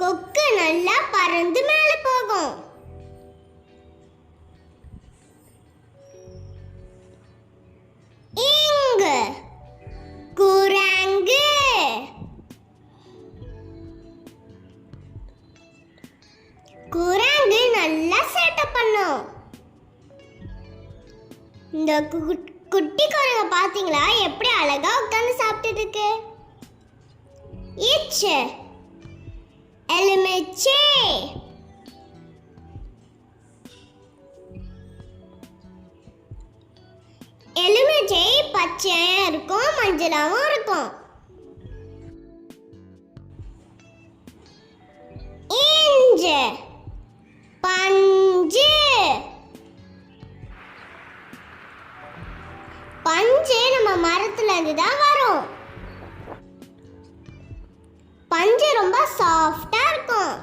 கொக்கு நல்லா பறந்து மேல போகும். இங்கு குரங்கு. குரங்கு நல்லா சேட்டை பண்ணும். இந்த குட்டி குரங்க பாத்தீங்களா எப்படி அழகா உட்கார்ந்து சாப்பிட்டு இருக்கு. இச்சு எலுமிச்சை. எலுமிச்சை பச்சையா இருக்கும், மஞ்சளாவும் இருக்கும். இஞ்சு பஞ்சு. பஞ்சு நம்ம மரத்துல இருந்து தான் வரும். பஞ்சு ரொம்ப சாஃப்டா இருக்கும்.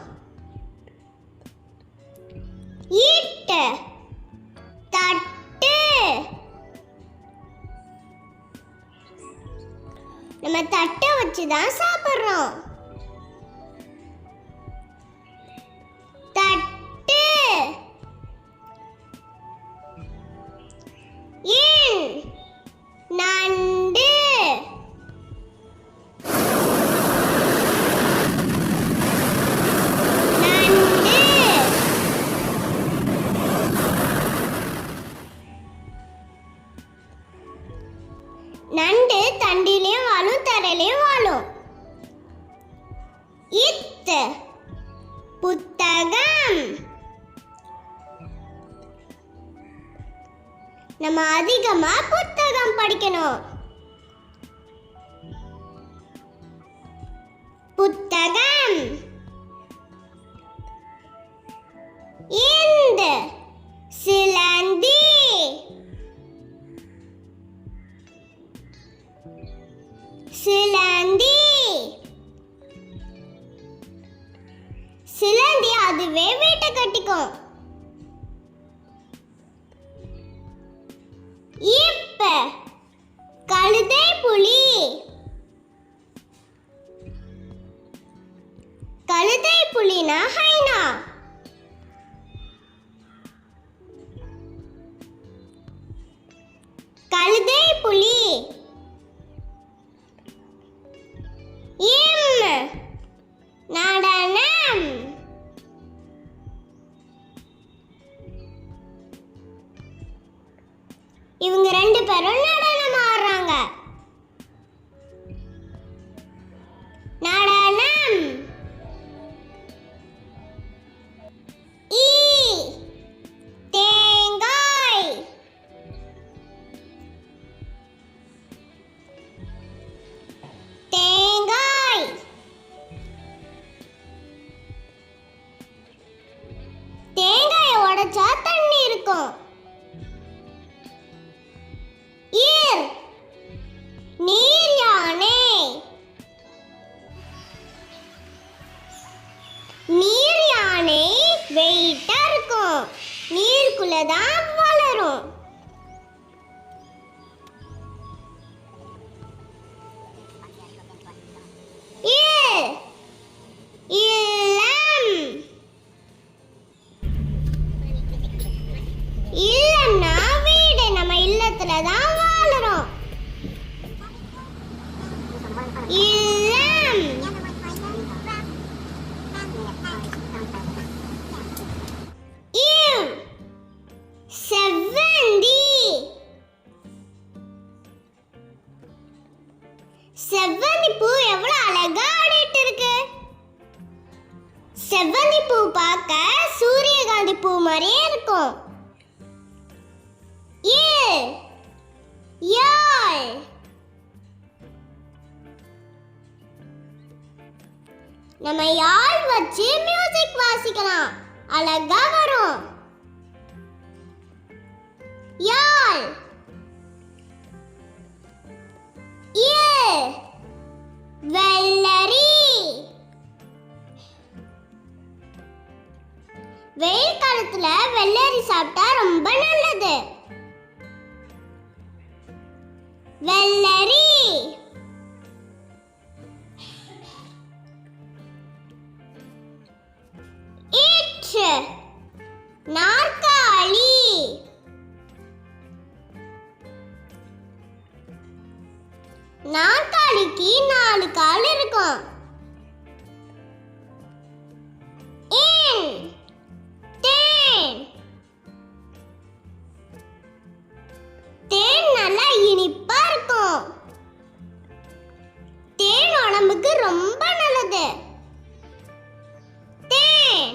ஈட்டு தட்டு. நம்ம தட்டை வச்சு தான் சாப்பிடுறோம். தட்டு. ஏன் நண்டு. நண்டு தண்டிலையும் வாழும், தரையிலையும் வாழும். இத்து புத்தகம். நம்ம அதிகமா புத்தகம் படிக்கணும். புத்தகம். இந்து சிலந்தி. சிலந்தி. சிலந்தி அதுவே வீட்டை கட்டிக்கும். இப்ப கழுதை புலி. கழுதை புலினா ஹைனா. கழுதை புலி. நடனம். இவங்க ரெண்டு பேரும் நடனம் ஆடுறாங்க. நடனம். ஈ தேங்காய். தேங்காய். தேங்காயை உடைச்சா தண்ணி இருக்கும். ஈர் நீர் யானை. நீர் யானை வெயிட்டா இருக்கும், நீருக்குள்ளதான் வளரும். இல்லம்னா வீடு, நம்ம இல்லத்துல தான் வாழுறோம். இல்லம். செவ்வந்தி. செவ்வந்தி பூ எவ்வளவு அழகா ஆடிட்டு இருக்கு. செவ்வந்தி பூ பார்க்க சூரியகாந்தி பூ மாதிரியே இருக்கும். யாழ். நம்ம யாழ் வச்சு மியூசிக் வாசிக்கலாம், அழகா வரும். பால். வெள்ளரி. வெயில் காலத்துல வெள்ளரி சாப்பிட்டா ரொம்ப நல்லது. வெள்ளரி. நாற்காலி. நாற்காலிக்கு 4 கால் இருக்கும். தேன். தேன் நல்லா இனிப்பா இருக்கும். தேன் உடம்புக்கு ரொம்ப நல்லது. தேன்.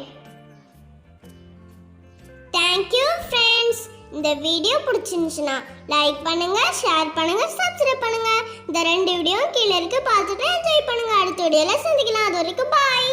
Thank you friends. இந்த வீடியோ பிடிச்சிருந்துச்சுன்னா லைக் பண்ணுங்க, ஷேர் பண்ணுங்க, சப்ஸ்கிரைப் பண்ணுங்க. இந்த 2 வீடியோவும் கீழே இருக்கு, பார்த்துட்டு என்ஜாய் பண்ணுங்க. அடுத்த வீடியோல சந்திக்கலாம். அது வரைக்கும் பாய்.